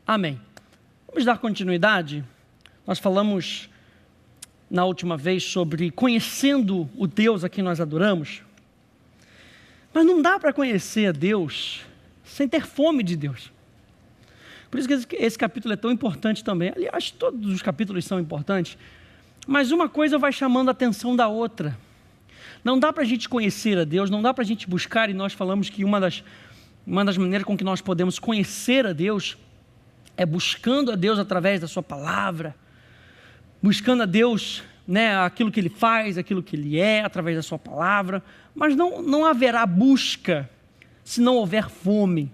Amém. Vamos dar continuidade? Nós falamos na última vez sobre conhecendo o Deus a quem nós adoramos, mas não dá para conhecer a Deus sem ter fome de Deus. Por isso que esse capítulo é tão importante também. Aliás, todos os capítulos são importantes, mas uma coisa vai chamando a atenção da outra. Não dá para a gente conhecer a Deus, não dá para a gente buscar, e nós falamos que uma das maneiras com que nós podemos conhecer a Deus é buscando a Deus através da sua palavra, buscando a Deus, aquilo que Ele faz, aquilo que Ele é, através da sua palavra, mas não haverá busca se não houver fome.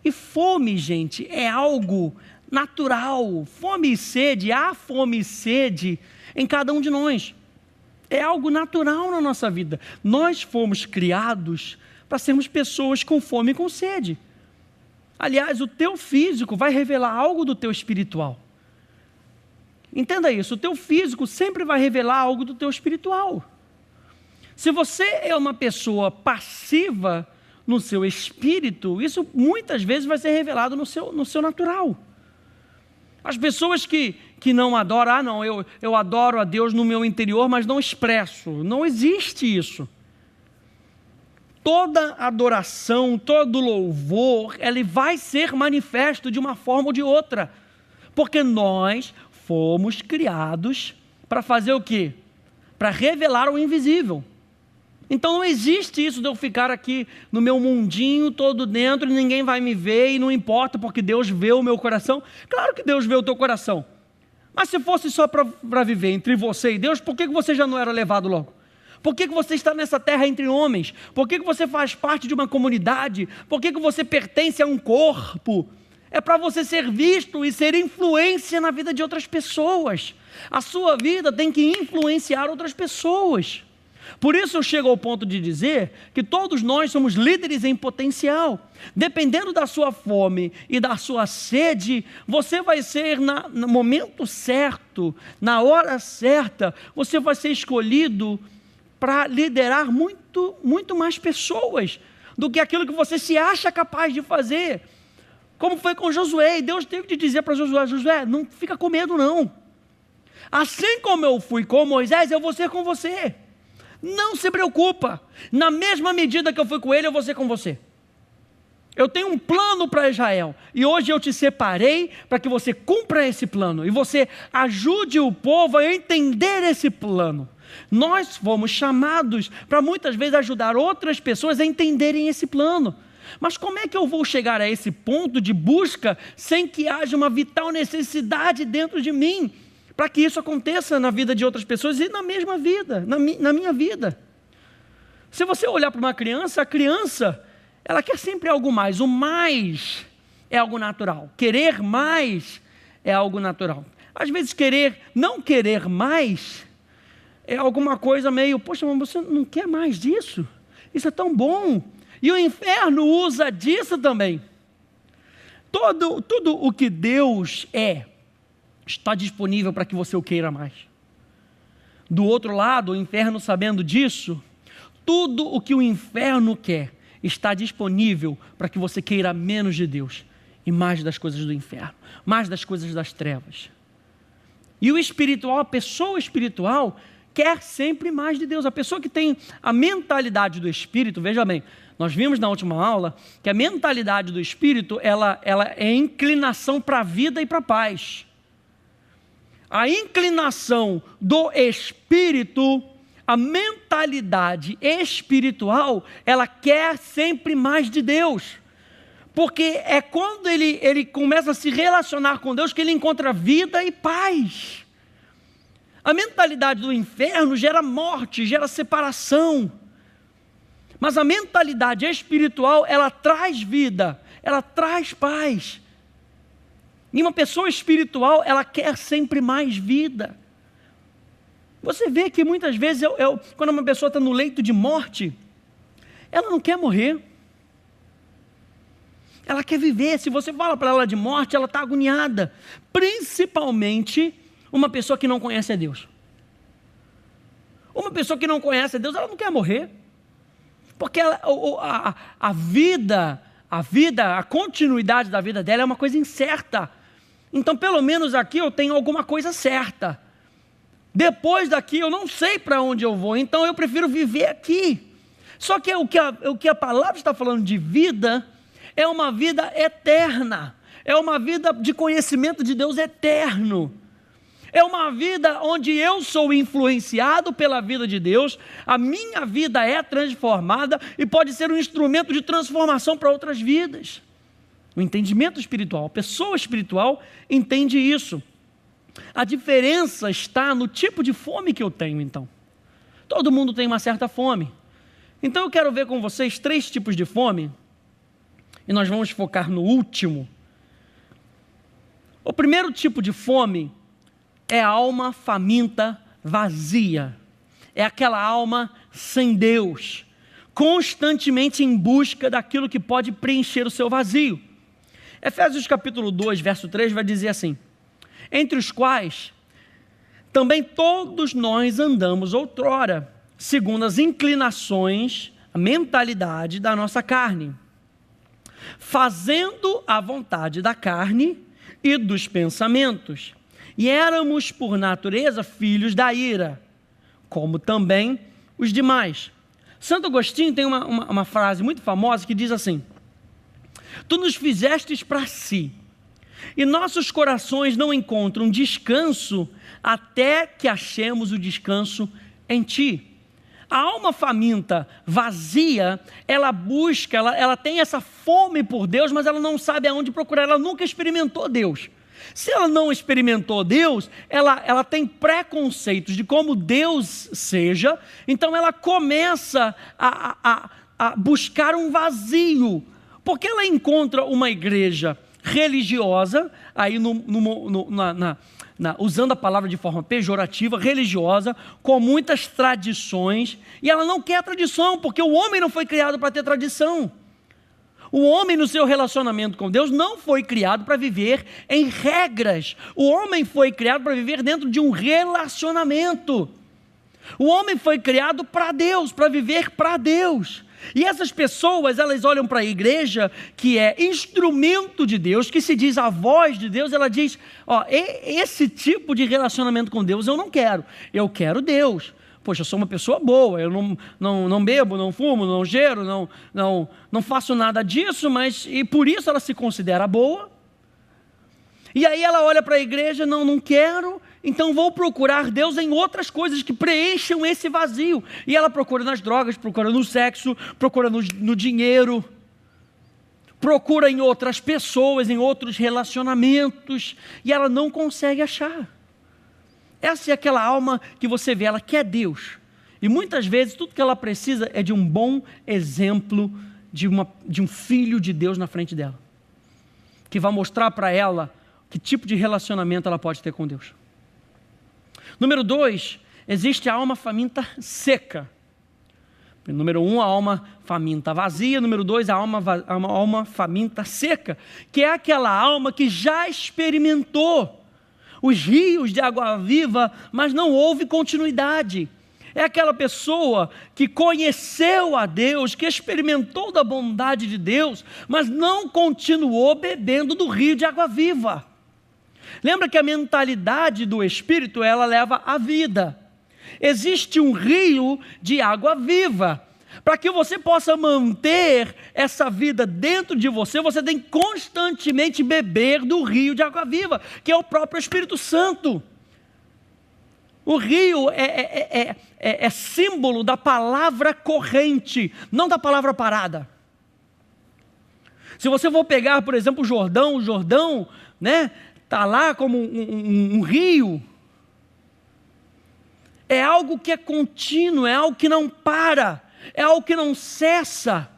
E fome, gente, é algo natural. Fome e sede, há fome e sede em cada um de nós. É algo natural na nossa vida. Nós fomos criados para sermos pessoas com fome e com sede. Aliás, o teu físico vai revelar algo do teu espiritual. Entenda isso, o teu físico sempre vai revelar algo do teu espiritual. Se você é uma pessoa passiva no seu espírito, isso muitas vezes vai ser revelado no seu natural. As pessoas que não adoram, eu adoro a Deus no meu interior, mas não expresso. Não existe isso. Toda adoração, todo louvor, ele vai ser manifesto de uma forma ou de outra. Porque nós fomos criados para fazer o quê? Para revelar o invisível. Então não existe isso de eu ficar aqui no meu mundinho todo dentro e ninguém vai me ver e não importa porque Deus vê o meu coração. Claro que Deus vê o teu coração. Mas se fosse só para viver entre você e Deus, por que você já não era levado logo? Por que você está nessa terra entre homens? Por que você faz parte de uma comunidade? Por que você pertence a um corpo? É para você ser visto e ser influência na vida de outras pessoas. A sua vida tem que influenciar outras pessoas. Por isso eu chego ao ponto de dizer que todos nós somos líderes em potencial. Dependendo da sua fome e da sua sede, você vai ser no momento certo, na hora certa, você vai ser escolhido para liderar muito mais pessoas do que aquilo que você se acha capaz de fazer. Como foi com Josué, e Deus teve de dizer para Josué, não fica com medo não. Assim como eu fui com Moisés, eu vou ser com você. Não se preocupa, na mesma medida que eu fui com ele, eu vou ser com você. Eu tenho um plano para Israel, e hoje eu te separei para que você cumpra esse plano, e você ajude o povo a entender esse plano. Nós fomos chamados para muitas vezes ajudar outras pessoas a entenderem esse plano. Mas como é que eu vou chegar a esse ponto de busca sem que haja uma vital necessidade dentro de mim? Para que isso aconteça na vida de outras pessoas e na mesma vida, na minha vida. Se você olhar para uma criança, a criança, ela quer sempre algo mais. O mais é algo natural. Querer mais é algo natural. Às vezes não querer mais é alguma coisa meio, poxa, mas você não quer mais disso? Isso é tão bom. E o inferno usa disso também. Tudo o que Deus está disponível para que você o queira mais. Do outro lado, o inferno, sabendo disso, tudo o que o inferno quer está disponível para que você queira menos de Deus e mais das coisas do inferno, mais das coisas das trevas. E o espiritual, a pessoa espiritual, quer sempre mais de Deus. A pessoa que tem a mentalidade do Espírito, veja bem, nós vimos na última aula que a mentalidade do Espírito, ela é inclinação para a vida e para a paz. A inclinação do Espírito, a mentalidade espiritual, ela quer sempre mais de Deus. Porque é quando ele começa a se relacionar com Deus que ele encontra vida e paz. A mentalidade do inferno gera morte, gera separação. Mas a mentalidade espiritual, ela traz vida, ela traz paz. E uma pessoa espiritual, ela quer sempre mais vida. Você vê que muitas vezes, quando uma pessoa está no leito de morte, ela não quer morrer. Ela quer viver. Se você fala para ela de morte, ela está agoniada. Principalmente uma pessoa que não conhece a Deus. Uma pessoa que não conhece a Deus, ela não quer morrer. Porque a vida, a continuidade da vida dela é uma coisa incerta. Então, pelo menos aqui eu tenho alguma coisa certa. Depois daqui eu não sei para onde eu vou, então eu prefiro viver aqui. Só que o que a palavra está falando de vida é uma vida eterna, é uma vida de conhecimento de Deus eterno. É uma vida onde eu sou influenciado pela vida de Deus, a minha vida é transformada e pode ser um instrumento de transformação para outras vidas. O entendimento espiritual, a pessoa espiritual entende isso. A diferença está no tipo de fome que eu tenho, então. Todo mundo tem uma certa fome. Então eu quero ver com vocês 3 tipos de fome, e nós vamos focar no último. O primeiro tipo de fome é a alma faminta vazia. É aquela alma sem Deus, constantemente em busca daquilo que pode preencher o seu vazio. Efésios capítulo 2, verso 3 vai dizer assim: entre os quais também todos nós andamos outrora, segundo as inclinações, a mentalidade da nossa carne, fazendo a vontade da carne e dos pensamentos, e éramos por natureza filhos da ira, como também os demais. Santo Agostinho tem uma frase muito famosa que diz assim: tu nos fizestes para si, e nossos corações não encontram descanso até que achemos o descanso em ti. A alma faminta, vazia, ela busca, ela tem essa fome por Deus, mas ela não sabe aonde procurar, ela nunca experimentou Deus. Se ela não experimentou Deus, ela tem preconceitos de como Deus seja, então ela começa a buscar um vazio, porque ela encontra uma igreja religiosa, aí usando a palavra de forma pejorativa, religiosa, com muitas tradições, e ela não quer tradição, porque o homem não foi criado para ter tradição. O homem, no seu relacionamento com Deus, não foi criado para viver em regras. O homem foi criado para viver dentro de um relacionamento. O homem foi criado para Deus, para viver para Deus. E essas pessoas, elas olham para a igreja, que é instrumento de Deus, que se diz a voz de Deus, ela diz, esse tipo de relacionamento com Deus eu não quero, eu quero Deus. Poxa, eu sou uma pessoa boa, eu não bebo, não fumo, não cheiro, não faço nada disso, e por isso ela se considera boa. E aí ela olha para a igreja, não quero, então vou procurar Deus em outras coisas que preencham esse vazio. E ela procura nas drogas, procura no sexo, procura no dinheiro, procura em outras pessoas, em outros relacionamentos, e ela não consegue achar. Essa é aquela alma que você vê, ela quer Deus. E muitas vezes tudo que ela precisa é de um bom exemplo de um filho de Deus na frente dela, que vai mostrar para ela que tipo de relacionamento ela pode ter com Deus. Número 2, existe a alma faminta seca. Número 1, a alma faminta vazia. Número 2, a alma faminta seca, que é aquela alma que já experimentou os rios de água viva, mas não houve continuidade. É aquela pessoa que conheceu a Deus, que experimentou da bondade de Deus, mas não continuou bebendo do rio de água viva. Lembra que a mentalidade do Espírito, ela leva à vida. Existe um rio de água viva. Para que você possa manter essa vida dentro de você, você tem que constantemente beber do rio de água viva, que é o próprio Espírito Santo. O rio é símbolo da palavra corrente, não da palavra parada. Se você for pegar, por exemplo, o Jordão, né, está lá como um rio. É algo que é contínuo, é algo que não para, é algo que não cessa.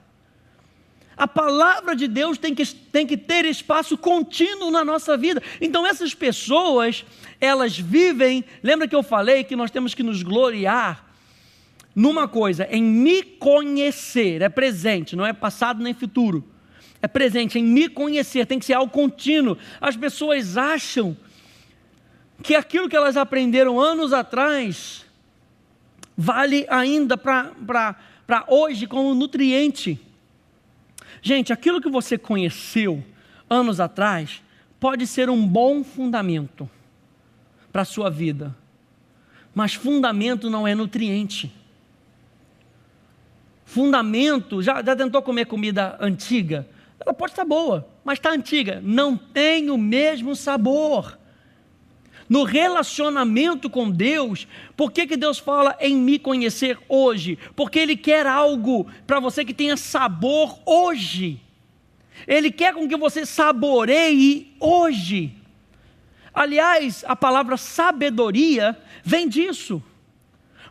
A palavra de Deus tem que ter espaço contínuo na nossa vida. Então essas pessoas, elas vivem, lembra que eu falei que nós temos que nos gloriar numa coisa, em me conhecer, é presente, não é passado nem futuro. É presente, em me conhecer, tem que ser algo contínuo. As pessoas acham que aquilo que elas aprenderam anos atrás vale ainda para hoje como nutriente. Gente, aquilo que você conheceu anos atrás pode ser um bom fundamento para a sua vida, mas fundamento não é nutriente. Fundamento, já tentou comer comida antiga? Ela pode estar boa, mas está antiga, não tem o mesmo sabor. No relacionamento com Deus, por que Deus fala em me conhecer hoje? Porque Ele quer algo para você que tenha sabor hoje. Ele quer com que você saboreie hoje. Aliás, a palavra sabedoria vem disso.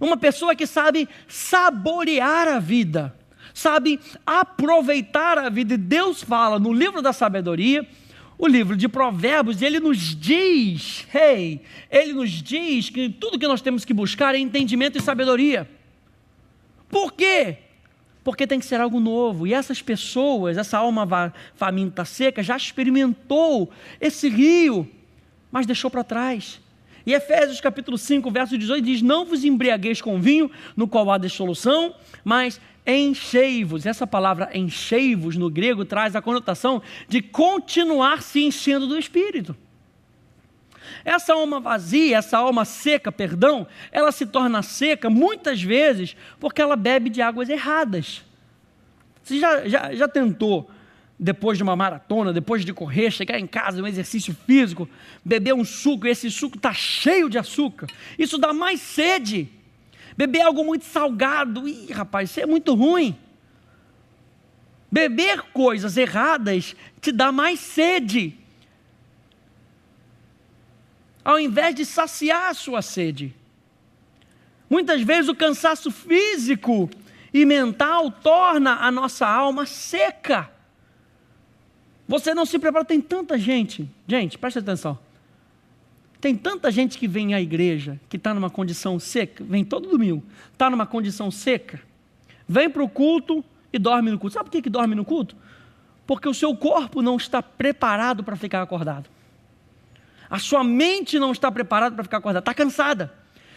Uma pessoa que sabe saborear a vida, sabe aproveitar a vida. E Deus fala no livro da sabedoria, o livro de Provérbios, Ele nos diz, Ele nos diz que tudo que nós temos que buscar é entendimento e sabedoria. Por quê? Porque tem que ser algo novo. E essas pessoas, essa alma faminta seca, já experimentou esse rio, mas deixou para trás. E Efésios capítulo 5, verso 18 diz: não vos embriagueis com vinho, no qual há dissolução, mas enchei-vos. Essa palavra enchei-vos no grego traz a conotação de continuar se enchendo do Espírito. Essa alma vazia, essa alma seca, ela se torna seca muitas vezes porque ela bebe de águas erradas. Você já tentou, depois de uma maratona, depois de correr, chegar em casa, um exercício físico, beber um suco, e esse suco está cheio de açúcar? Isso dá mais sede. Beber algo muito salgado, rapaz, isso é muito ruim. Beber coisas erradas te dá mais sede, ao invés de saciar a sua sede. Muitas vezes o cansaço físico e mental torna a nossa alma seca. Você não se prepara, tem tanta gente, presta atenção, tem tanta gente que vem à igreja, que está numa condição seca, vem todo domingo, está numa condição seca, vem para o culto e dorme no culto. Sabe por que dorme no culto? Porque o seu corpo não está preparado para ficar acordado. A sua mente não está preparada para ficar acordada, está cansada.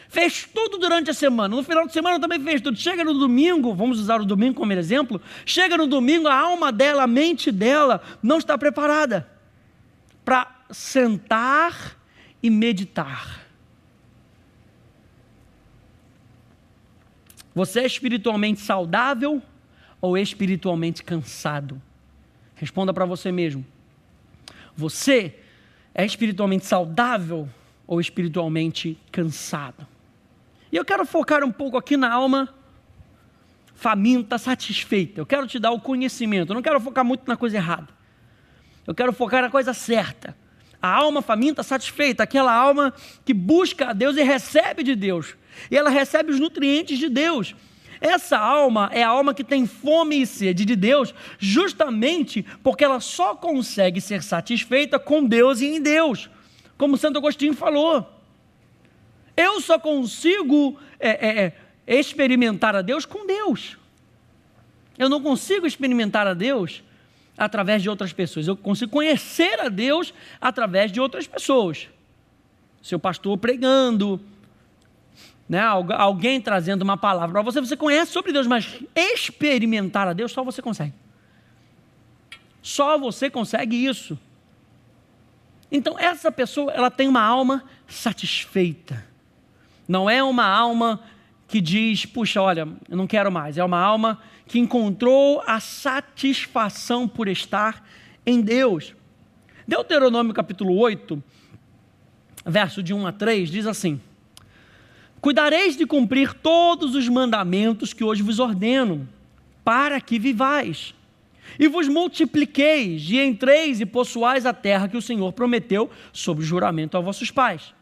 Fez tudo durante a semana, no final de semana também fez tudo. Chega no domingo, vamos usar o domingo como exemplo, chega no domingo, a alma dela, a mente dela não está preparada para sentar e meditar. Você é espiritualmente saudável ou espiritualmente cansado? Responda para você mesmo. Você é espiritualmente saudável ou espiritualmente cansado? E eu quero focar um pouco aqui na alma faminta, satisfeita. Eu quero te dar o conhecimento, eu não quero focar muito na coisa errada. Eu quero focar na coisa certa. A alma faminta, satisfeita, aquela alma que busca a Deus e recebe de Deus. E ela recebe os nutrientes de Deus. Essa alma é a alma que tem fome e sede de Deus, justamente porque ela só consegue ser satisfeita com Deus e em Deus. Como Santo Agostinho falou, eu só consigo experimentar a Deus com Deus. Eu não consigo experimentar a Deus através de outras pessoas. Eu consigo conhecer a Deus através de outras pessoas. Seu pastor pregando, né? Alguém trazendo uma palavra para você, você conhece sobre Deus, mas experimentar a Deus só você consegue. Só você consegue isso. Então essa pessoa, ela tem uma alma satisfeita. Não é uma alma que diz, puxa, olha, eu não quero mais. É uma alma que encontrou a satisfação por estar em Deus. Deuteronômio capítulo 8, verso de 1 a 3, diz assim: cuidareis de cumprir todos os mandamentos que hoje vos ordeno, para que vivais, e vos multipliqueis, e entreis e possuais a terra que o Senhor prometeu sob juramento a vossos pais.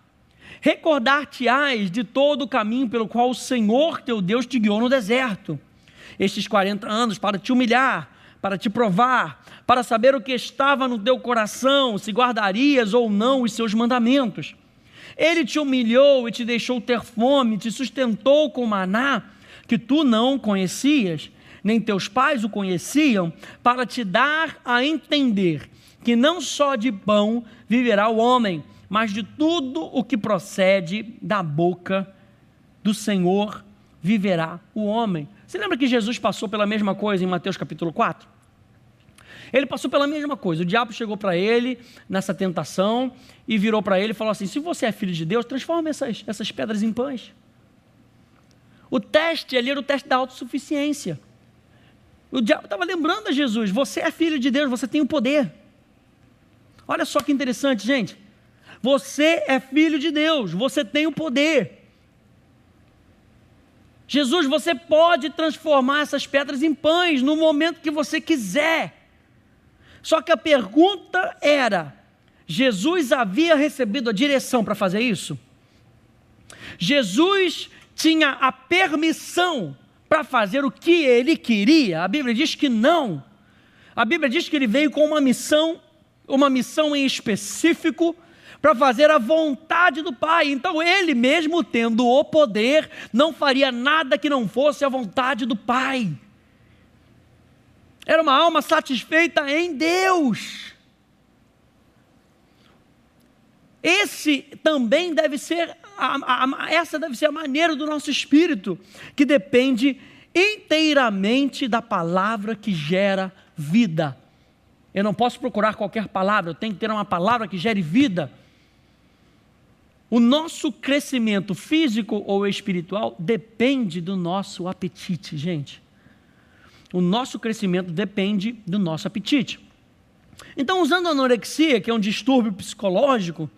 Recordar-te-ás de todo o caminho pelo qual o Senhor teu Deus te guiou no deserto, estes 40 anos, para te humilhar, para te provar, para saber o que estava no teu coração, se guardarias ou não os seus mandamentos. Ele te humilhou e te deixou ter fome, te sustentou com maná, que tu não conhecias, nem teus pais o conheciam, para te dar a entender que não só de pão viverá o homem, mas de tudo o que procede da boca do Senhor viverá o homem. Você lembra que Jesus passou pela mesma coisa em Mateus capítulo 4? Ele passou pela mesma coisa. O diabo chegou para ele nessa tentação e virou para ele e falou assim: se você é filho de Deus, transforma essas pedras em pães. O teste ali era o teste da autossuficiência. O diabo estava lembrando a Jesus: você é filho de Deus, você tem o poder. Olha só que interessante, gente. Você é filho de Deus, você tem o poder. Jesus, você pode transformar essas pedras em pães no momento que você quiser. Só que a pergunta era: Jesus havia recebido a direção para fazer isso? Jesus tinha a permissão para fazer o que ele queria? A Bíblia diz que não. A Bíblia diz que ele veio com uma missão em específico, para fazer a vontade do Pai. Então ele mesmo, tendo o poder, não faria nada que não fosse a vontade do Pai. Era uma alma satisfeita em Deus. Esse também deve ser, essa deve ser a maneira do nosso espírito, que depende inteiramente da palavra que gera vida. Eu não posso procurar qualquer palavra, eu tenho que ter uma palavra que gere vida. O nosso crescimento físico ou espiritual depende do nosso apetite, gente. O nosso crescimento depende do nosso apetite. Então, usando a anorexia, que é um distúrbio psicológico,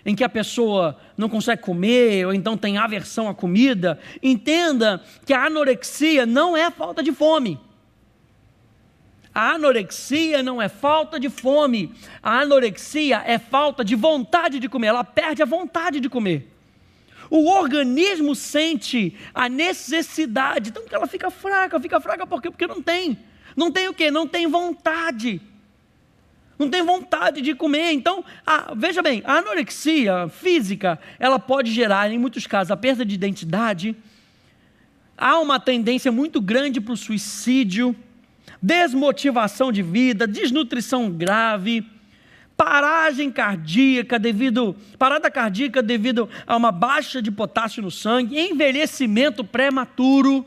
em que a pessoa não consegue comer, ou então tem aversão à comida, entenda que a anorexia não é falta de fome. A anorexia não é falta de fome, a anorexia é falta de vontade de comer, ela perde a vontade de comer. O organismo sente a necessidade, então ela fica fraca por quê? Porque não tem o quê? Não tem vontade. Não tem vontade de comer. Então, veja bem, a anorexia física, ela pode gerar, em muitos casos, a perda de identidade. Há uma tendência muito grande para o suicídio, desmotivação de vida, desnutrição grave, parada cardíaca devido a uma baixa de potássio no sangue, envelhecimento prematuro,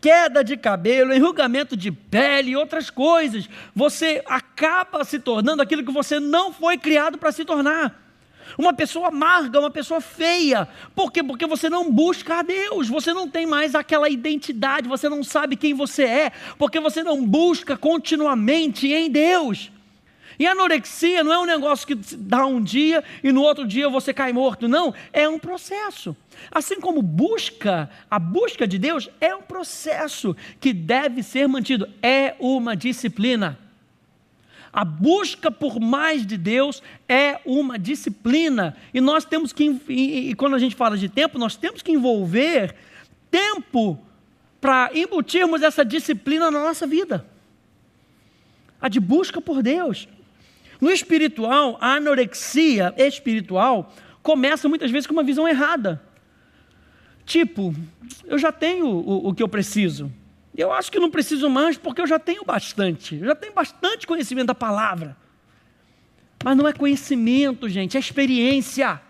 queda de cabelo, enrugamento de pele e outras coisas. Você acaba se tornando aquilo que você não foi criado para se tornar. Uma pessoa amarga, uma pessoa feia. Por quê? Porque você não busca a Deus, você não tem mais aquela identidade, você não sabe quem você é, porque você não busca continuamente em Deus. E a anorexia não é um negócio que dá um dia e no outro dia você cai morto, não, é um processo. Assim como a busca de Deus é um processo que deve ser mantido, é uma disciplina. A busca por mais de Deus é uma disciplina, e nós temos que, e quando a gente fala de tempo, nós temos que envolver tempo para embutirmos essa disciplina na nossa vida, a de busca por Deus. No espiritual, a anorexia espiritual começa muitas vezes com uma visão errada, tipo, eu já tenho o que eu preciso, eu acho que não preciso mais porque eu já tenho bastante conhecimento da palavra. Mas não é conhecimento, gente, é experiência.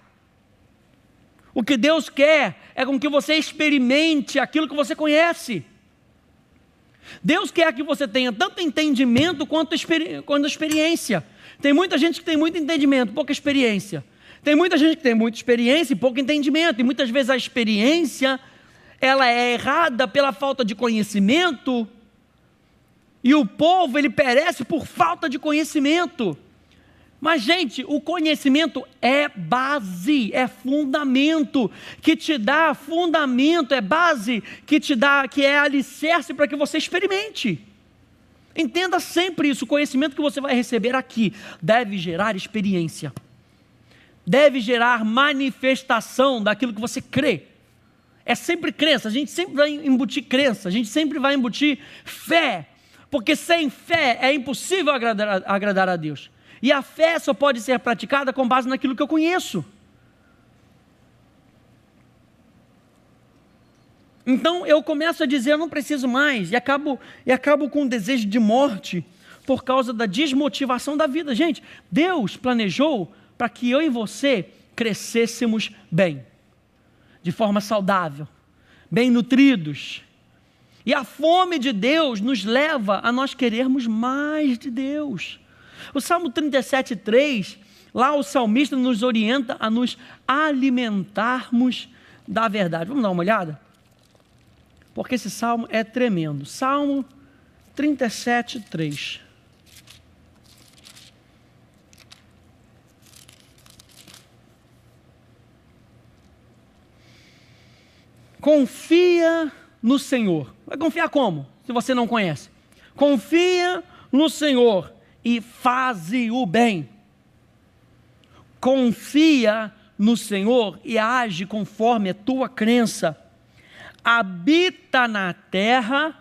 O que Deus quer é com que você experimente aquilo que você conhece. Deus quer que você tenha tanto entendimento quanto experiência. Tem muita gente que tem muito entendimento, pouca experiência. Tem muita gente que tem muita experiência e pouco entendimento. E muitas vezes a experiência, ela é errada pela falta de conhecimento, e o povo, ele perece por falta de conhecimento. Mas, gente, o conhecimento é base, é fundamento, que te dá fundamento, é base, que é alicerce para que você experimente. Entenda sempre isso, o conhecimento que você vai receber aqui deve gerar experiência, deve gerar manifestação daquilo que você crê. É sempre crença, a gente sempre vai embutir crença, a gente sempre vai embutir fé, porque sem fé é impossível agradar a Deus. E a fé só pode ser praticada com base naquilo que eu conheço. Então eu começo a dizer, eu não preciso mais, e acabo com um desejo de morte, por causa da desmotivação da vida. Gente, Deus planejou para que eu e você crescêssemos bem, de forma saudável, bem nutridos. E a fome de Deus nos leva a nós querermos mais de Deus. O Salmo 37:3, lá o salmista nos orienta a nos alimentarmos da verdade. Vamos dar uma olhada? Porque esse salmo é tremendo. Salmo 37:3. Confia no Senhor. Vai confiar como? Se você não conhece. Confia no Senhor e faze o bem. Confia no Senhor e age conforme a tua crença. Habita na terra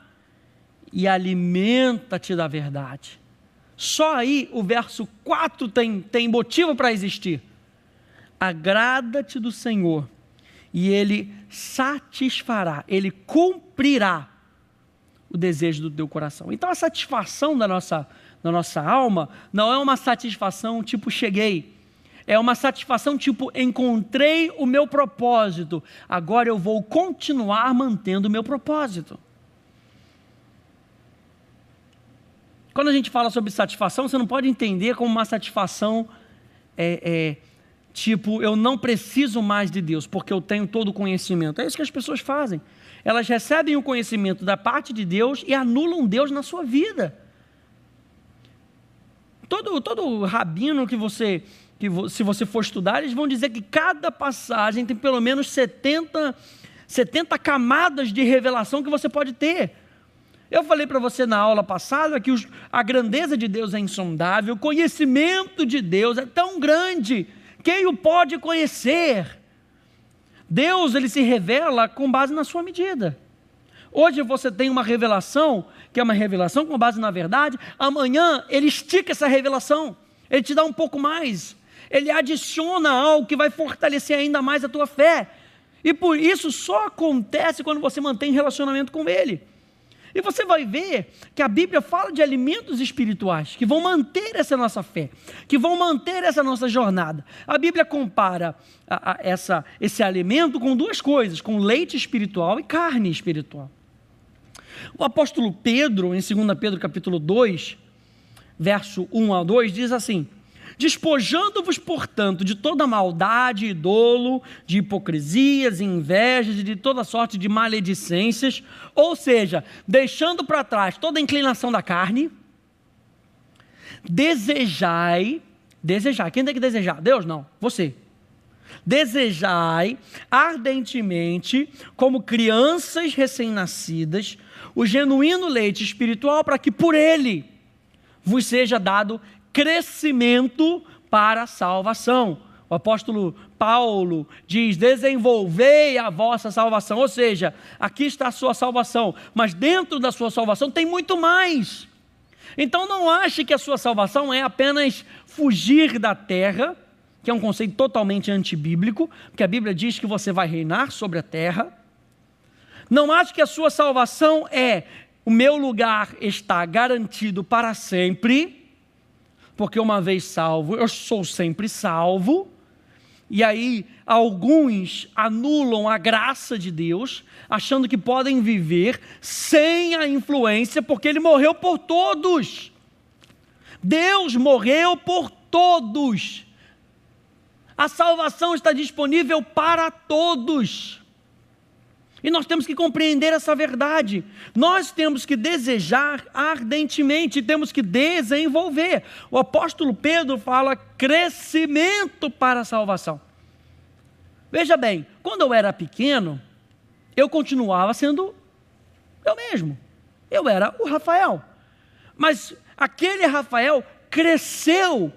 e alimenta-te da verdade. Só aí o verso 4 tem motivo para existir. Agrada-te do Senhor e Ele satisfará, Ele cumprirá o desejo do teu coração. Então a satisfação da nossa alma não é uma satisfação tipo cheguei, é uma satisfação tipo encontrei o meu propósito, agora eu vou continuar mantendo o meu propósito. Quando a gente fala sobre satisfação, você não pode entender como uma satisfação tipo, eu não preciso mais de Deus, porque eu tenho todo o conhecimento. É isso que as pessoas fazem. Elas recebem o conhecimento da parte de Deus e anulam Deus na sua vida. Todo rabino se você for estudar, eles vão dizer que cada passagem tem pelo menos 70 camadas de revelação que você pode ter. Eu falei para você na aula passada que a grandeza de Deus é insondável, o conhecimento de Deus é tão grande, quem o pode conhecer? Deus, ele se revela com base na sua medida. Hoje você tem uma revelação, que é uma revelação com base na verdade, amanhã ele estica essa revelação, ele te dá um pouco mais, ele adiciona algo que vai fortalecer ainda mais a tua fé, e por isso só acontece quando você mantém relacionamento com ele. E você vai ver que a Bíblia fala de alimentos espirituais, que vão manter essa nossa fé, que vão manter essa nossa jornada. A Bíblia compara esse alimento com duas coisas, com leite espiritual e carne espiritual. O apóstolo Pedro, em 2 Pedro capítulo 2, verso 1 a 2, diz assim: despojando-vos, portanto, de toda maldade e dolo, de hipocrisias, invejas e de toda sorte de maledicências, ou seja, deixando para trás toda a inclinação da carne, desejai, quem tem que desejar? Deus? Não, você. Desejai ardentemente, como crianças recém-nascidas, o genuíno leite espiritual, para que por ele vos seja dado crescimento para a salvação. O apóstolo Paulo diz: desenvolvei a vossa salvação, ou seja, aqui está a sua salvação, mas dentro da sua salvação tem muito mais. Então não ache que a sua salvação é apenas fugir da terra, que é um conceito totalmente antibíblico, porque a Bíblia diz que você vai reinar sobre a terra. Não ache que a sua salvação é o meu lugar está garantido para sempre, porque uma vez salvo, eu sou sempre salvo. E aí alguns anulam a graça de Deus, achando que podem viver sem a influência, porque Ele morreu por todos. Deus morreu por todos. A salvação está disponível para todos. E nós temos que compreender essa verdade. Nós temos que desejar ardentemente, temos que desenvolver. O apóstolo Pedro fala crescimento para a salvação. Veja bem, quando eu era pequeno, eu continuava sendo eu mesmo. Eu era o Rafael. Mas aquele Rafael cresceu,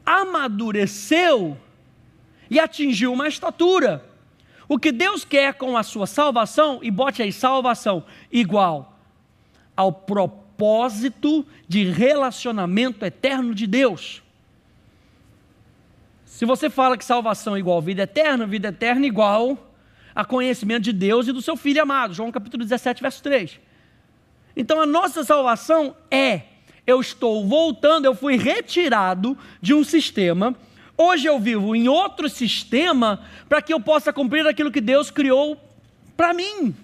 amadureceu e atingiu uma estatura. O que Deus quer com a sua salvação, e bote aí salvação, igual ao propósito de relacionamento eterno de Deus. Se você fala que salvação é igual vida eterna igual a conhecimento de Deus e do seu Filho amado, João capítulo 17, verso 3. Então a nossa salvação eu estou voltando, eu fui retirado de um sistema. Hoje eu vivo em outro sistema para que eu possa cumprir aquilo que Deus criou para mim.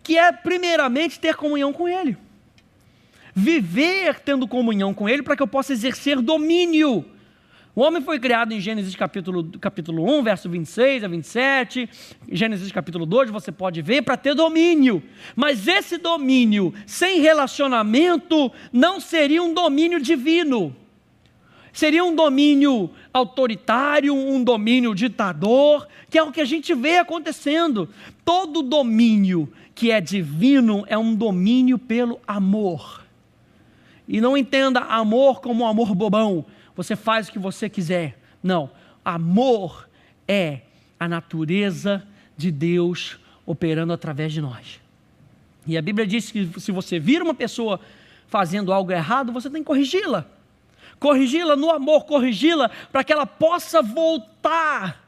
que é primeiramente ter comunhão com Ele. Viver tendo comunhão com Ele para que eu possa exercer domínio. O homem foi criado em Gênesis capítulo 1, verso 26 a 27, Gênesis capítulo 2, você pode ver, para ter domínio. Mas esse domínio sem relacionamento não seria um domínio divino. Seria um domínio autoritário, um domínio ditador, que é o que a gente vê acontecendo. Todo domínio que é divino é um domínio pelo amor. E não entenda amor como um amor bobão. Você faz o que você quiser. Não, amor é a natureza de Deus operando através de nós. E a Bíblia diz que se você vir uma pessoa fazendo algo errado, você tem que corrigi-la. Corrigi-la no amor, corrigi-la para que ela possa voltar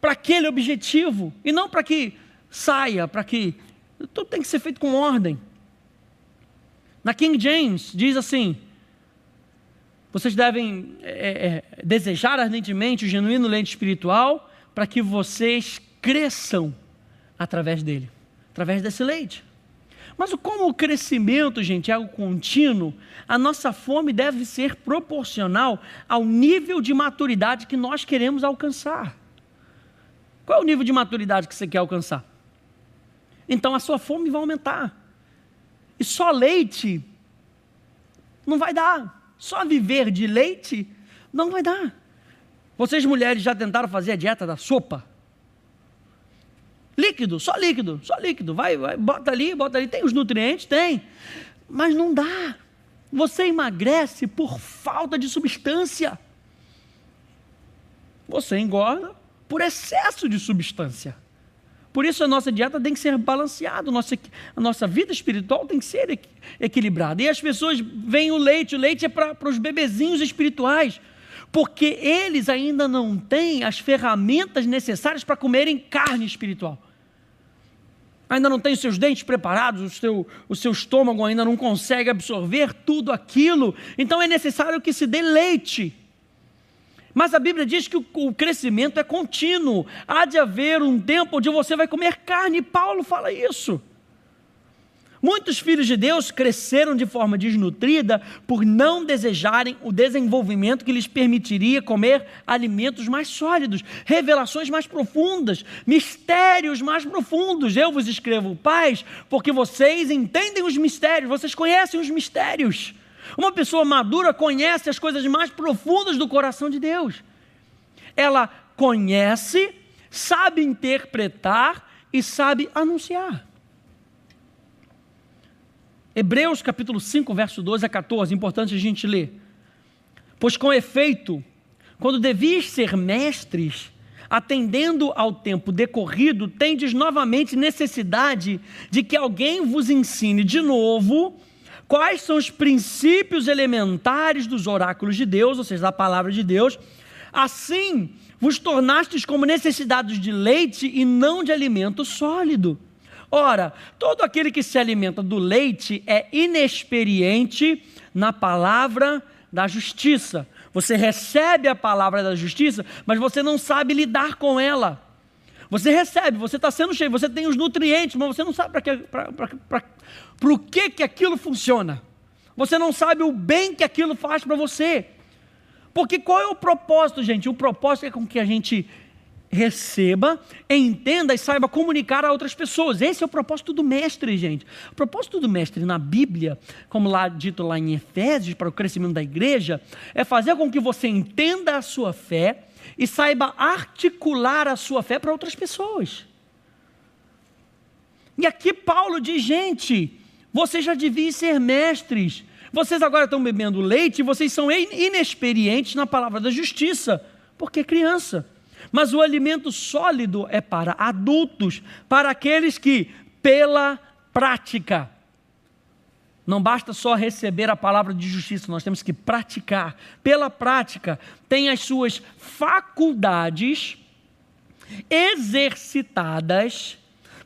para aquele objetivo. E não para que saia, para que... Tudo tem que ser feito com ordem. Na King James diz assim: vocês devem desejar ardentemente o genuíno leite espiritual para que vocês cresçam através dele, através desse leite. Mas como o crescimento, gente, é algo contínuo, a nossa fome deve ser proporcional ao nível de maturidade que nós queremos alcançar. Qual é o nível de maturidade que você quer alcançar? Então a sua fome vai aumentar. E só leite não vai dar. Só viver de leite não vai dar. Vocês mulheres já tentaram fazer a dieta da sopa? Líquido, só líquido, só líquido. Vai, bota ali, tem os nutrientes, tem. Mas não dá. Você emagrece por falta de substância. Você engorda por excesso de substância. Por isso a nossa dieta tem que ser balanceada, a nossa vida espiritual tem que ser equilibrada. E as pessoas veem o leite é para os bebezinhos espirituais, porque eles ainda não têm as ferramentas necessárias para comerem carne espiritual. Ainda não tem os seus dentes preparados, o seu estômago ainda não consegue absorver tudo aquilo, então é necessário que se dê leite. Mas a Bíblia diz que o crescimento é contínuo. Há de haver um tempo onde você vai comer carne, e Paulo fala isso. Muitos filhos de Deus cresceram de forma desnutrida por não desejarem o desenvolvimento que lhes permitiria comer alimentos mais sólidos, revelações mais profundas, mistérios mais profundos. Eu vos escrevo, pais, porque vocês entendem os mistérios, vocês conhecem os mistérios. Uma pessoa madura conhece as coisas mais profundas do coração de Deus. Ela conhece, sabe interpretar e sabe anunciar. Hebreus capítulo 5, verso 12 a 14, importante a gente ler. Pois com efeito, quando devias ser mestres, atendendo ao tempo decorrido, tendes novamente necessidade de que alguém vos ensine de novo quais são os princípios elementares dos oráculos de Deus, ou seja, da palavra de Deus. Assim, vos tornastes como necessitados de leite e não de alimento sólido. Ora, todo aquele que se alimenta do leite é inexperiente na palavra da justiça. Você recebe a palavra da justiça, mas você não sabe lidar com ela. Você recebe, você está sendo cheio, você tem os nutrientes, mas você não sabe para o que aquilo funciona. Você não sabe o bem que aquilo faz para você. Porque qual é o propósito, gente? O propósito é com que a gente receba, entenda e saiba comunicar a outras pessoas. Esse é o propósito do mestre, gente. O propósito do mestre na Bíblia, como dito lá em Efésios, para o crescimento da igreja, é fazer com que você entenda a sua fé e saiba articular a sua fé para outras pessoas. E aqui Paulo diz, gente, vocês já deviam ser mestres, vocês agora estão bebendo leite e vocês são inexperientes na palavra da justiça, porque é criança. Mas o alimento sólido é para adultos, para aqueles que, pela prática, não basta só receber a palavra de justiça, nós temos que praticar. Pela prática, tem as suas faculdades exercitadas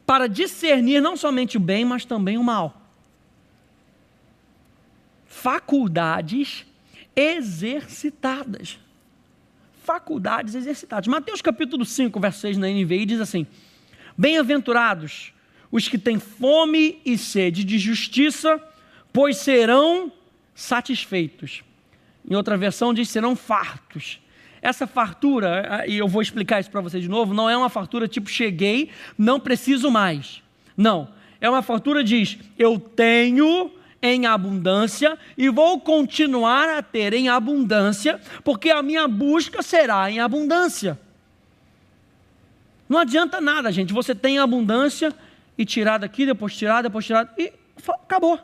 para discernir não somente o bem, mas também o mal. Faculdades exercitadas. Faculdades exercitadas. Mateus capítulo 5, verso 6 na NVI diz assim: bem-aventurados os que têm fome e sede de justiça, pois serão satisfeitos. Em outra versão diz, serão fartos. Essa fartura, e eu vou explicar isso para você de novo, não é uma fartura tipo, cheguei, não preciso mais. Não, é uma fartura diz, eu tenho em abundância e vou continuar a ter em abundância, porque a minha busca será em abundância. Não adianta nada, gente, você tem abundância e tirar daqui, depois tirar e acabou.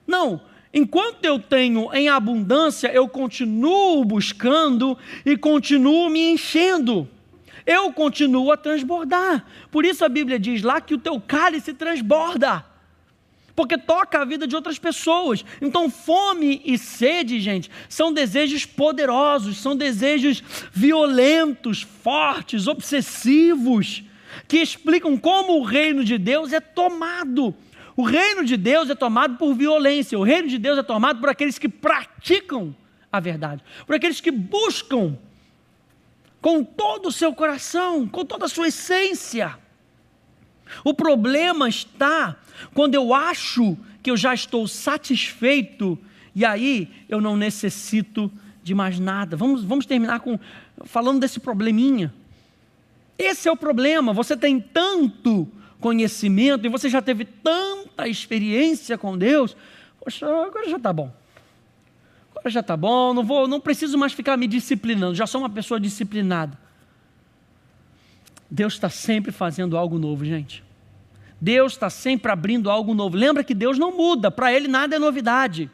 Não, enquanto eu tenho em abundância, eu continuo buscando e continuo me enchendo. Eu continuo a transbordar. Por isso a Bíblia diz lá que o teu cálice transborda, porque toca a vida de outras pessoas. Então fome e sede, gente, são desejos poderosos, são desejos violentos, fortes, obsessivos, que explicam como o reino de Deus é tomado. O reino de Deus é tomado por violência, o reino de Deus é tomado por aqueles que praticam a verdade, por aqueles que buscam com todo o seu coração, com toda a sua essência. O problema está quando eu acho que eu já estou satisfeito e aí eu não necessito de mais nada. Vamos terminar falando desse probleminha. Esse é o problema. Você tem tanto conhecimento e você já teve tanta experiência com Deus. Poxa, agora já está bom. Agora já está bom, não preciso mais ficar me disciplinando, já sou uma pessoa disciplinada. Deus está sempre fazendo algo novo, gente. Deus está sempre abrindo algo novo. Lembra que Deus não muda, para Ele nada é novidade.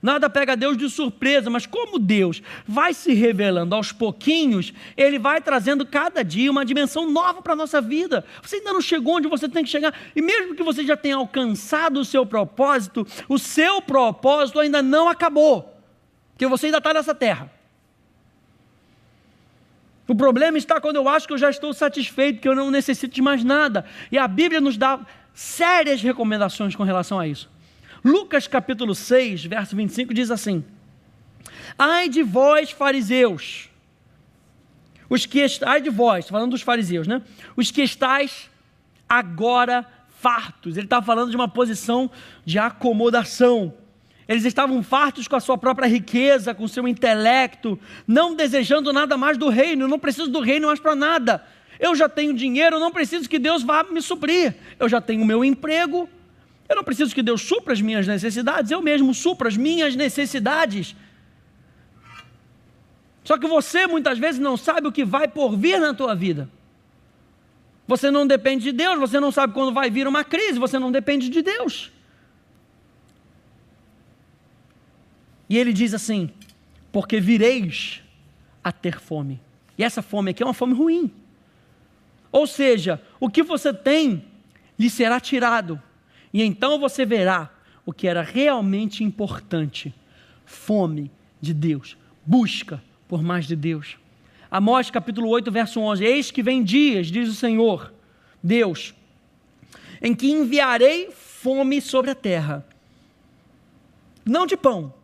Nada pega Deus de surpresa, mas como Deus vai se revelando aos pouquinhos, Ele vai trazendo cada dia uma dimensão nova para a nossa vida. Você ainda não chegou onde você tem que chegar, e mesmo que você já tenha alcançado o seu propósito ainda não acabou, porque você ainda está nessa terra. O problema está quando eu acho que eu já estou satisfeito, que eu não necessito de mais nada, e a Bíblia nos dá sérias recomendações com relação a isso. Lucas capítulo 6, verso 25 diz assim: ai de vós fariseus, ai de vós, falando dos fariseus, né? Os que estáis agora fartos. Ele está falando de uma posição de acomodação. Eles estavam fartos com a sua própria riqueza, com o seu intelecto, não desejando nada mais do reino. Eu não preciso do reino mais para nada. Eu já tenho dinheiro, eu não preciso que Deus vá me suprir. Eu já tenho o meu emprego, eu não preciso que Deus supra as minhas necessidades, eu mesmo supro as minhas necessidades. Só que você muitas vezes não sabe o que vai por vir na tua vida. Você não depende de Deus, você não sabe quando vai vir uma crise, você não depende de Deus. E ele diz assim: porque vireis a ter fome. E essa fome aqui é uma fome ruim. Ou seja, o que você tem lhe será tirado. E então você verá o que era realmente importante. Fome de Deus. Busca por mais de Deus. Amós capítulo 8, verso 11. Eis que vem dias, diz o Senhor, Deus, em que enviarei fome sobre a terra. Não de pão,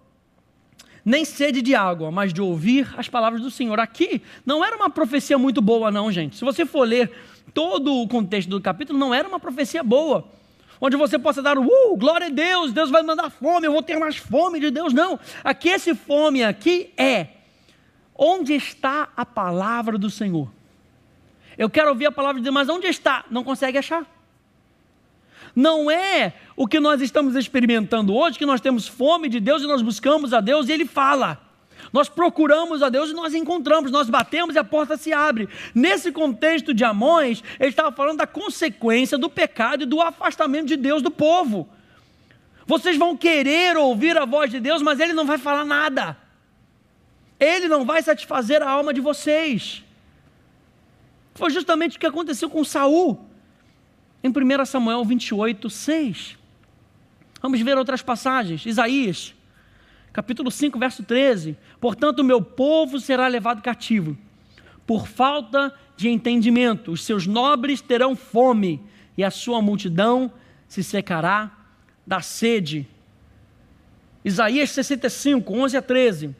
nem sede de água, mas de ouvir as palavras do Senhor. Aqui não era uma profecia muito boa não, gente. Se você for ler todo o contexto do capítulo, não era uma profecia boa, onde você possa dar, glória a Deus, Deus vai mandar fome, eu vou ter mais fome de Deus. Não, aqui esse fome aqui é, onde está a palavra do Senhor? Eu quero ouvir a palavra de Deus, mas onde está? Não consegue achar. Não é o que nós estamos experimentando hoje, que nós temos fome de Deus e nós buscamos a Deus e Ele fala. Nós procuramos a Deus e nós encontramos, nós batemos e a porta se abre. Nesse contexto de Amós, ele estava falando da consequência do pecado e do afastamento de Deus do povo. Vocês vão querer ouvir a voz de Deus, mas Ele não vai falar nada. Ele não vai satisfazer a alma de vocês. Foi justamente o que aconteceu com Saul. Em 1 Samuel 28, 6. Vamos ver outras passagens. Isaías, capítulo 5, verso 13. Portanto, o meu povo será levado cativo, por falta de entendimento. Os seus nobres terão fome, e a sua multidão se secará da sede. Isaías 65, 11 a 13.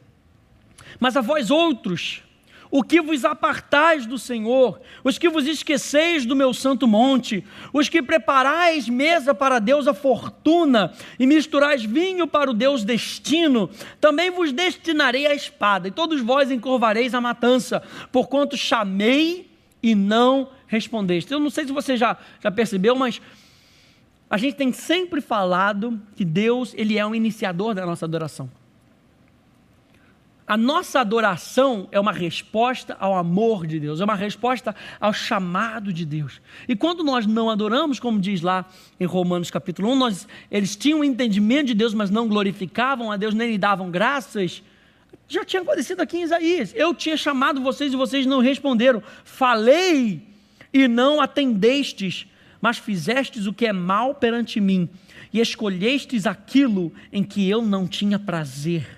Mas a vós outros, O que vos apartais do Senhor, os que vos esqueceis do meu santo monte, os que preparais mesa para Deus a fortuna e misturais vinho para o Deus destino, também vos destinarei a espada, e todos vós encurvareis a matança, porquanto chamei e não respondeste. Eu não sei se você já percebeu, mas a gente tem sempre falado que Deus, Ele é o iniciador da nossa adoração. A nossa adoração é uma resposta ao amor de Deus, é uma resposta ao chamado de Deus. E quando nós não adoramos, como diz lá em Romanos capítulo 1, eles tinham o entendimento de Deus, mas não glorificavam a Deus, nem lhe davam graças. Já tinha acontecido aqui em Isaías. Eu tinha chamado vocês e vocês não responderam. Falei e não atendestes, mas fizestes o que é mal perante mim, e escolhestes aquilo em que eu não tinha prazer.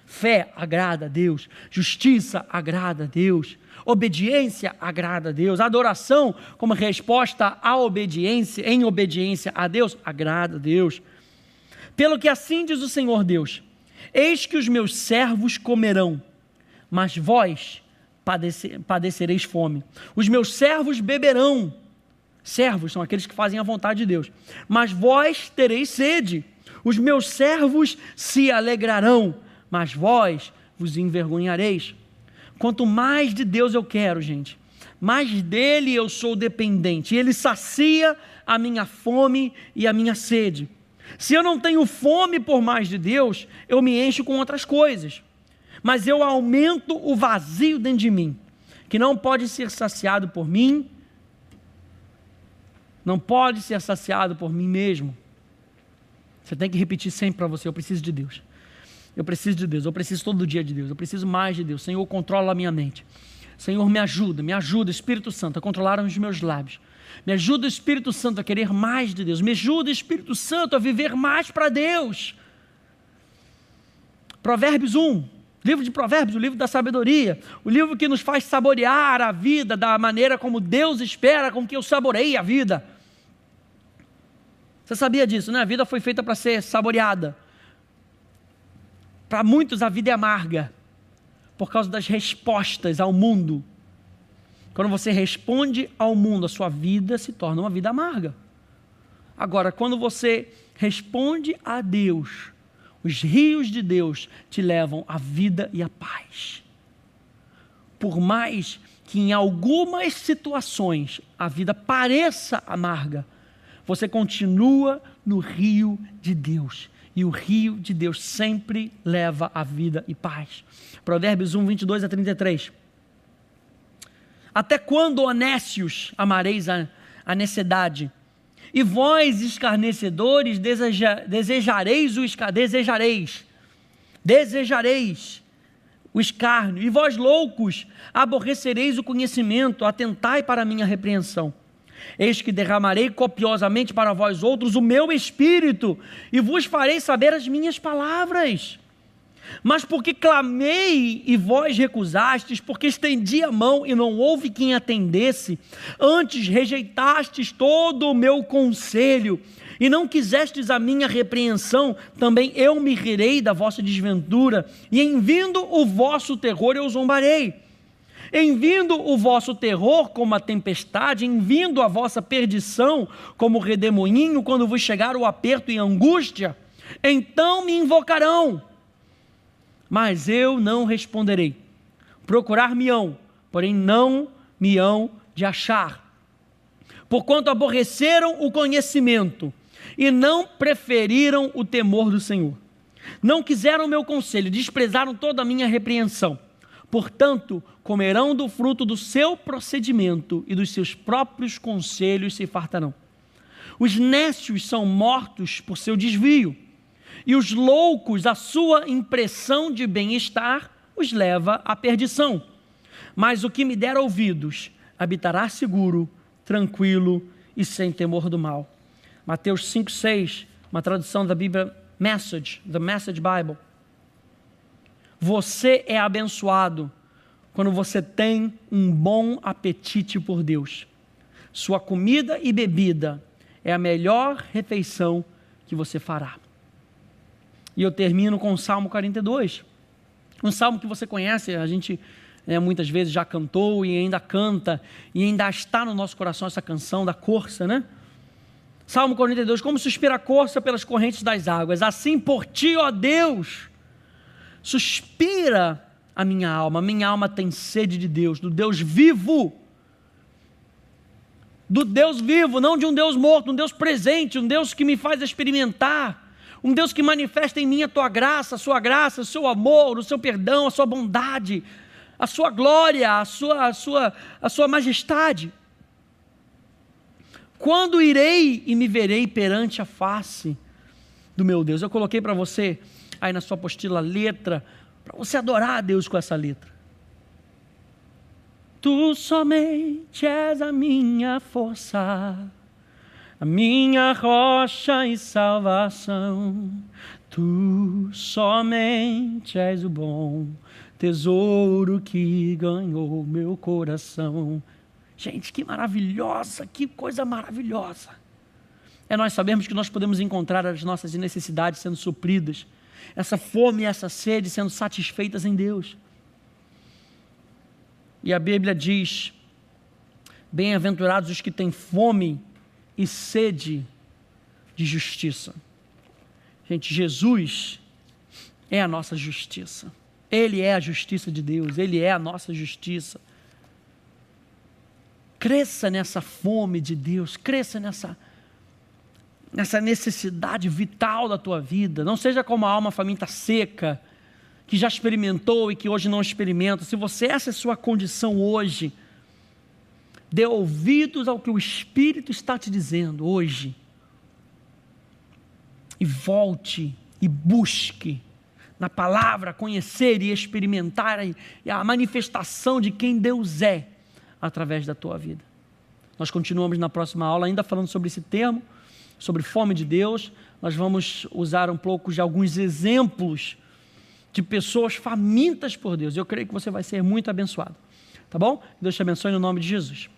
Fé agrada a Deus, justiça agrada a Deus, obediência agrada a Deus, adoração como resposta à obediência, em obediência a Deus, agrada a Deus. Pelo que assim diz o Senhor Deus: eis que os meus servos comerão, mas vós padecereis fome. Os meus servos beberão. Servos são aqueles que fazem a vontade de Deus. Mas vós tereis sede. Os meus servos se alegrarão, mas vós vos envergonhareis. Quanto mais de Deus eu quero, gente, mais dele eu sou dependente. Ele sacia a minha fome e a minha sede. Se eu não tenho fome por mais de Deus, eu me encho com outras coisas. Mas eu aumento o vazio dentro de mim, que não pode ser saciado por mim, não pode ser saciado por mim mesmo. Você tem que repetir sempre para você: eu preciso de Deus. Eu preciso de Deus, eu preciso todo dia de Deus, eu preciso mais de Deus. Senhor, controla a minha mente. Senhor, me ajuda, Espírito Santo, a controlar os meus lábios. Me ajuda, Espírito Santo, a querer mais de Deus. Me ajuda, Espírito Santo, a viver mais para Deus. Provérbios 1, livro de Provérbios, o livro da sabedoria, o livro que nos faz saborear a vida da maneira como Deus espera com que eu saboreie a vida. Você sabia disso, né? A vida foi feita para ser saboreada. Para muitos a vida é amarga, por causa das respostas ao mundo. Quando você responde ao mundo, a sua vida se torna uma vida amarga. Agora, quando você responde a Deus, os rios de Deus te levam à vida e à paz. Por mais que em algumas situações a vida pareça amarga, você continua no rio de Deus. E o rio de Deus sempre leva a vida e paz. Provérbios 1, 22 a 33. Até quando, honestos, amareis a necessidade? E vós, escarnecedores, desejareis o escárnio. E vós, loucos, aborrecereis o conhecimento. Atentai para a minha repreensão. Eis que derramarei copiosamente para vós outros o meu espírito, e vos farei saber as minhas palavras. Mas porque clamei e vós recusastes, porque estendi a mão e não houve quem atendesse, antes rejeitastes todo o meu conselho, e não quisestes a minha repreensão, também eu me rirei da vossa desventura, e em vindo o vosso terror eu zombarei. Em vindo o vosso terror como a tempestade, em vindo a vossa perdição como o redemoinho, quando vos chegar o aperto e a angústia, então me invocarão, mas eu não responderei. Procurar-me-ão, porém não me hão de achar. Porquanto aborreceram o conhecimento e não preferiram o temor do Senhor. Não quiseram o meu conselho, desprezaram toda a minha repreensão. Portanto, comerão do fruto do seu procedimento e dos seus próprios conselhos se fartarão. Os nécios são mortos por seu desvio, e os loucos, a sua impressão de bem-estar, os leva à perdição. Mas o que me der ouvidos, habitará seguro, tranquilo e sem temor do mal. Mateus 5,6, uma tradução da Bíblia Message, The Message Bible. Você é abençoado quando você tem um bom apetite por Deus. Sua comida e bebida é a melhor refeição que você fará. E eu termino com o Salmo 42. Um salmo que você conhece, a gente muitas vezes já cantou e ainda canta, e ainda está no nosso coração essa canção da corça, né? Salmo 42, como suspira a corça pelas correntes das águas, assim por ti, ó Deus, suspira a minha alma tem sede de Deus, do Deus vivo, não de um Deus morto, um Deus presente, um Deus que me faz experimentar, um Deus que manifesta em mim a tua graça, o seu amor, o seu perdão, a sua bondade, a sua glória, a sua majestade. Quando irei e me verei perante a face do meu Deus? Eu coloquei para você aí na sua apostila a letra, para você adorar a Deus com essa letra. Tu somente és a minha força, a minha rocha e salvação. Tu somente és o bom tesouro que ganhou meu coração. Gente, que maravilhosa, que coisa maravilhosa. É nós sabermos que nós podemos encontrar as nossas necessidades sendo supridas, essa fome e essa sede sendo satisfeitas em Deus. E a Bíblia diz, bem-aventurados os que têm fome e sede de justiça. Gente, Jesus é a nossa justiça. Ele é a justiça de Deus, Ele é a nossa justiça. Cresça nessa fome de Deus, cresça nessa necessidade vital da tua vida. Não seja como a alma faminta seca, que já experimentou e que hoje não experimenta. Se essa é a sua condição hoje, dê ouvidos ao que o Espírito está te dizendo hoje. E volte e busque na palavra conhecer e experimentar a manifestação de quem Deus é através da tua vida. Nós continuamos na próxima aula ainda falando sobre esse termo, sobre fome de Deus. Nós vamos usar um pouco de alguns exemplos de pessoas famintas por Deus. Eu creio que você vai ser muito abençoado, tá bom? Deus te abençoe no nome de Jesus.